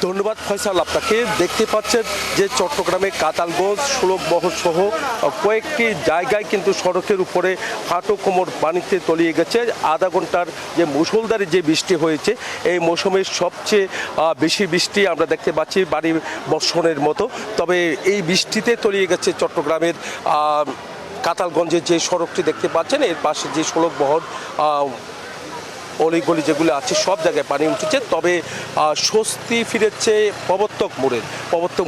ধন্যবাদ ফয়সাল আপনাকে। দেখতে পাচ্ছেন যে চট্টগ্রামে কাতালগঞ্জ সুলভবহর সহ কয়েকটি জায়গায় কিন্তু সড়কের উপরে হাঁটু কোমর পানিতে তলিয়ে গেছে। আধা ঘন্টার যে মুষলধারে যে বৃষ্টি হয়েছে এই মৌসুমের সবচেয়ে বেশি বৃষ্টি আমরা দেখতে পাচ্ছি বাড়ি বর্ষণের মতো। তবে এই বৃষ্টিতে তলিয়ে গেছে চট্টগ্রামের কাতালগঞ্জের যে সড়কটি দেখতে পাচ্ছেন, এর পাশে যে সুলভবহর অলিগলি যেগুলো আছে সব জায়গায় পানি উঠেছে। তবে স্বস্তি ফিরেছে প্রবর্তক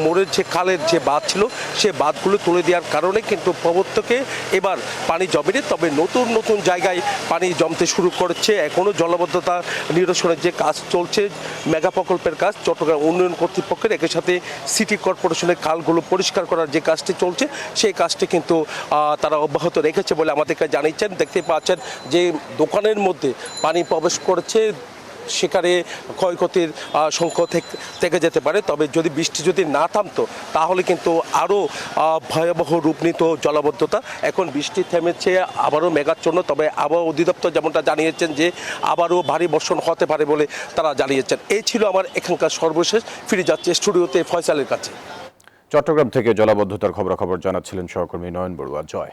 মোড়ের যে খালের যে বাঁধ ছিল সে বাঁধগুলো তুলে দেওয়ার কারণে কিন্তু প্রবর্তকে এবার পানি জমেনি। তবে নতুন নতুন জায়গায় পানি জমতে শুরু করেছে। এখনও জলাবদ্ধতা নিরসনের যে কাজ চলছে, মেগা প্রকল্পের কাজ চট্টগ্রাম উন্নয়ন কর্তৃপক্ষের, একই সাথে সিটি কর্পোরেশনের খালগুলো পরিষ্কার করার যে কাজটি চলছে সেই কাজটি কিন্তু তারা অব্যাহত রেখেছে বলে আমাদেরকে জানিয়েছেন। দেখতে পাচ্ছেন যে দোকানের মধ্যে পানি প্রবেশ করেছে, সেখানে ক্ষয়ক্ষতির সংখ্যা থেকে যেতে পারে। তবে যদি বৃষ্টি যদি না থামতো তাহলে কিন্তু আরও ভয়াবহ রূপ নিত জলাবদ্ধতা। এখন বৃষ্টি থেমেছে, আবারও মেঘাচ্ছন্ন। তবে আবহাওয়া অধিদপ্তর যেমনটা জানিয়েছেন যে আবারও ভারী বর্ষণ হতে পারে বলে তারা জানিয়েছেন। এই ছিল আমার এখানকার সর্বশেষ। ফিরে যাচ্ছে স্টুডিওতে ফয়সালের কাছে। চট্টগ্রাম থেকে জলাবদ্ধতার খবরাখবর জানাচ্ছিলেন সহকর্মী নয়ন বড়ুয়া। জয়।